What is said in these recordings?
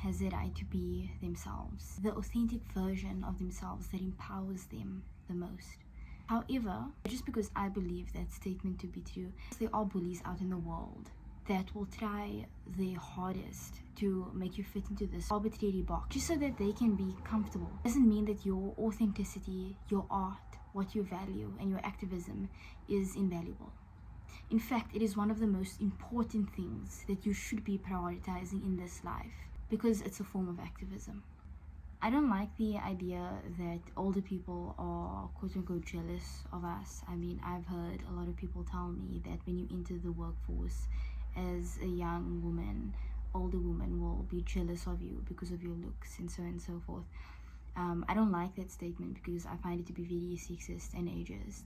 has the right to be themselves, the authentic version of themselves that empowers them the most. However, just because I believe that statement to be true, there are bullies out in the world that will try their hardest to make you fit into this arbitrary box just so that they can be comfortable. It doesn't mean that your authenticity, your art, what you value, and your activism is invaluable. In fact, it is one of the most important things that you should be prioritizing in this life because it's a form of activism. I don't like the idea that older people are quote-unquote jealous of us. I mean, I've heard a lot of people tell me that when you enter the workforce as a young woman, older women will be jealous of you because of your looks and so forth. I don't like that statement because I find it to be very sexist and ageist.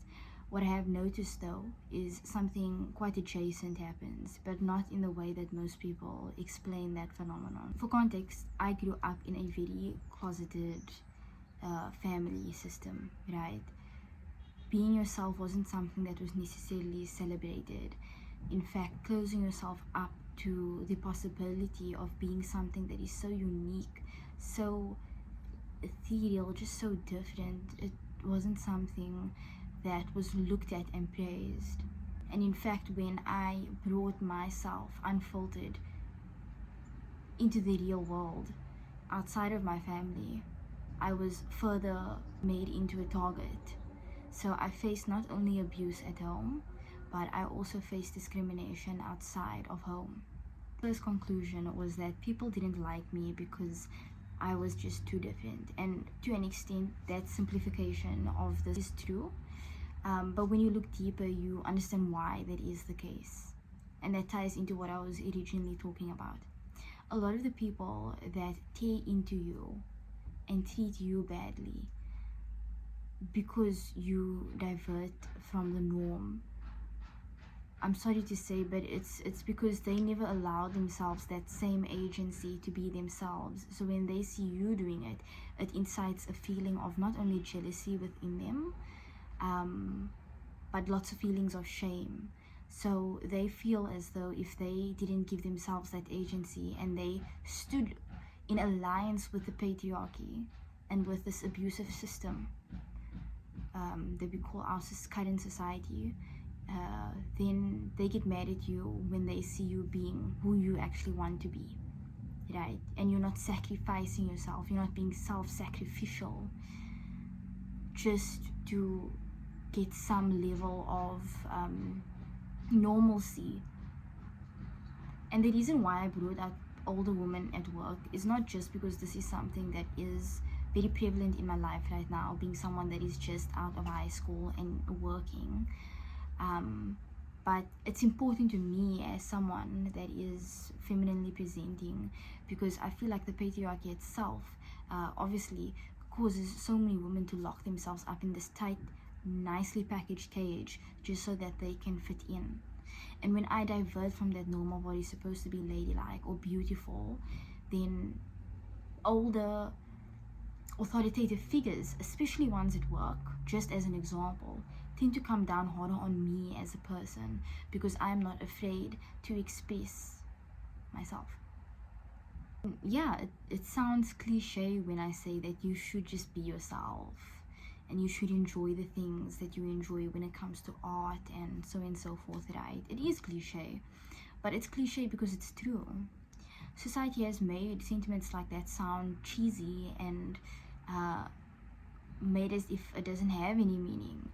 What I have noticed though is something quite adjacent happens, but not in the way that most people explain that phenomenon. For context, I grew up in a very closeted family system, right? Being yourself wasn't something that was necessarily celebrated. In fact, closing yourself up to the possibility of being something that is so unique, so ethereal, just so different, it wasn't something that was looked at and praised. And in fact, when I brought myself unfiltered into the real world outside of my family, I was further made into a target. So I faced not only abuse at home, but I also faced discrimination outside of home. First conclusion was that people didn't like me because I was just too different, and to an extent that simplification of this is true. But when you look deeper, you understand why that is the case. And that ties into what I was originally talking about. A lot of the people that tear into you and treat you badly because you divert from the norm, I'm sorry to say, but it's because they never allow themselves that same agency to be themselves. So when they see you doing it, it incites a feeling of not only jealousy within them, but lots of feelings of shame. So they feel as though if they didn't give themselves that agency and they stood in alliance with the patriarchy and with this abusive system that we call our current society, then they get mad at you when they see you being who you actually want to be, right? And you're not sacrificing yourself, you're not being self-sacrificial just to get some level of normalcy. And the reason why I brought up older women at work is not just because this is something that is very prevalent in my life right now, being someone that is just out of high school and working, but it's important to me as someone that is femininely presenting, because I feel like the patriarchy itself obviously causes so many women to lock themselves up in this tight, nicely packaged cage just so that they can fit in. And when I divert from that normal what is supposed to be ladylike or beautiful, then older authoritative figures, especially ones at work, just as an example, tend to come down harder on me as a person because I'm not afraid to express myself. Yeah, it sounds cliche when I say that you should just be yourself and you should enjoy the things that you enjoy when it comes to art and so forth, right? It is cliche, but it's cliche because it's true. Society has made sentiments like that sound cheesy and made as if it doesn't have any meaning,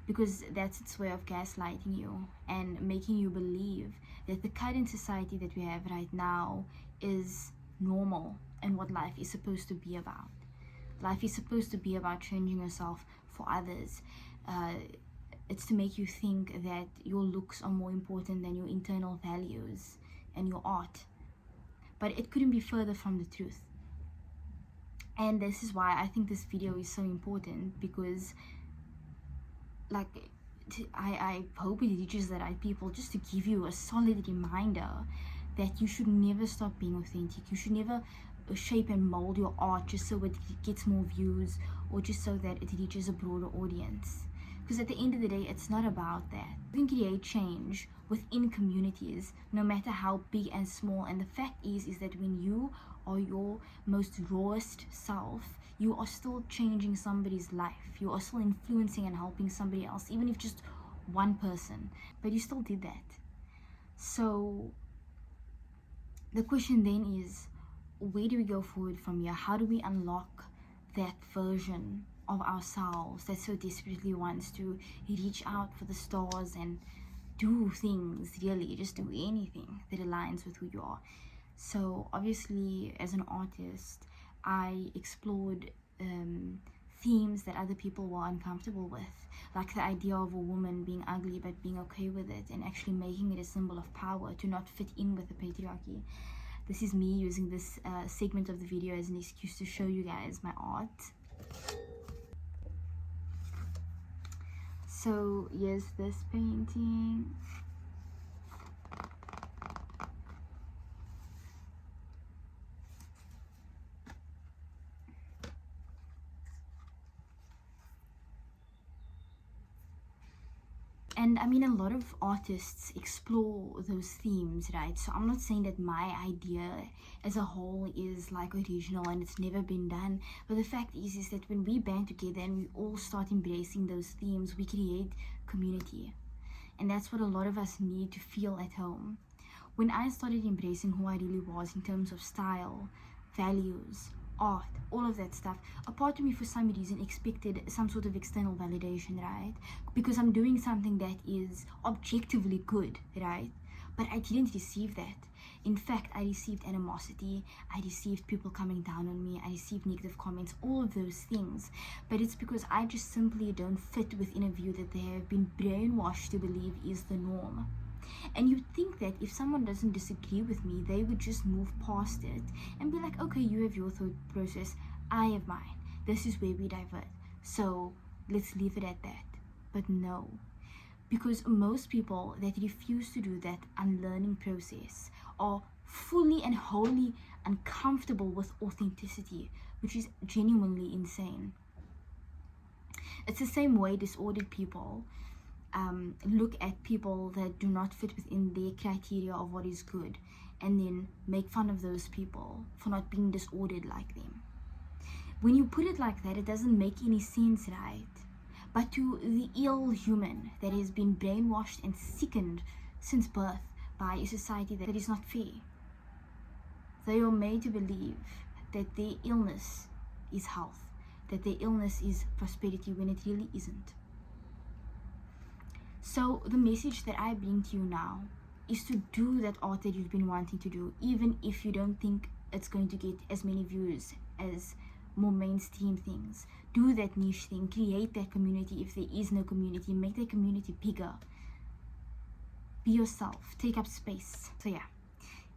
because that's its way of gaslighting you and making you believe that the current society that we have right now is normal and what life is supposed to be about. Life is supposed to be about changing yourself for others. It's to make you think that your looks are more important than your internal values and your art. But it couldn't be further from the truth. And this is why I think this video is so important, because like I hope it reaches the right people, just to give you a solid reminder that you should never stop being authentic. You should never shape and mold your art just so it gets more views or just so that it reaches a broader audience, because at the end of the day it's not about that. You can create change within communities no matter how big and small, and the fact is that when you or your most rawest self, you are still changing somebody's life. You are still influencing and helping somebody else, even if just one person, but you still did that. So the question then is, where do we go forward from here? How do we unlock that version of ourselves that so desperately wants to reach out for the stars and do things, really just do anything that aligns with who you are? So obviously, as an artist, I explored themes that other people were uncomfortable with, like the idea of a woman being ugly but being okay with it and actually making it a symbol of power to not fit in with the patriarchy. This is me using this segment of the video as an excuse to show you guys my art. So here's this painting. And I mean, a lot of artists explore those themes, right? So I'm not saying that my idea as a whole is like original and it's never been done, but the fact is that when we band together and we all start embracing those themes, we create community. And that's what a lot of us need to feel at home. When I started embracing who I really was in terms of style, values, art, all of that stuff, a part of me for some reason expected some sort of external validation, right? Because I'm doing something that is objectively good, right? But I didn't receive that. In fact, I received animosity, I received people coming down on me, I received negative comments, all of those things. But it's because I just simply don't fit within a view that they have been brainwashed to believe is the norm. And you'd think that if someone doesn't disagree with me, they would just move past it and be like, okay, you have your thought process, I have mine. This is where we divert. So let's leave it at that. But no, because most people that refuse to do that unlearning process are fully and wholly uncomfortable with authenticity, which is genuinely insane. It's the same way disordered people look at people that do not fit within their criteria of what is good and then make fun of those people for not being disordered like them. When you put it like that, it doesn't make any sense, right? But to the ill human that has been brainwashed and sickened since birth by a society that is not fair, they are made to believe that their illness is health, that their illness is prosperity, when it really isn't. So the message that I bring to you now is to do that art that you've been wanting to do, even if you don't think it's going to get as many views as more mainstream things. Do that niche thing, create that community if there is no community, make that community bigger. Be yourself, take up space. So yeah,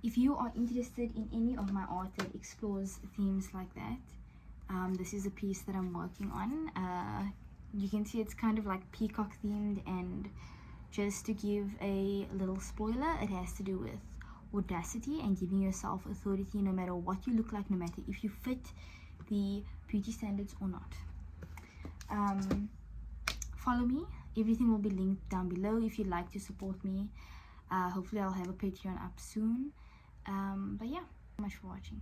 if you are interested in any of my art that explores themes like that, this is a piece that I'm working on. You can see it's kind of like peacock themed, and just to give a little spoiler, it has to do with audacity and giving yourself authority no matter what you look like, no matter if you fit the beauty standards or not. Follow me, everything will be linked down below if you'd like to support me. Hopefully I'll have a Patreon up soon. But yeah, thank you so much for watching.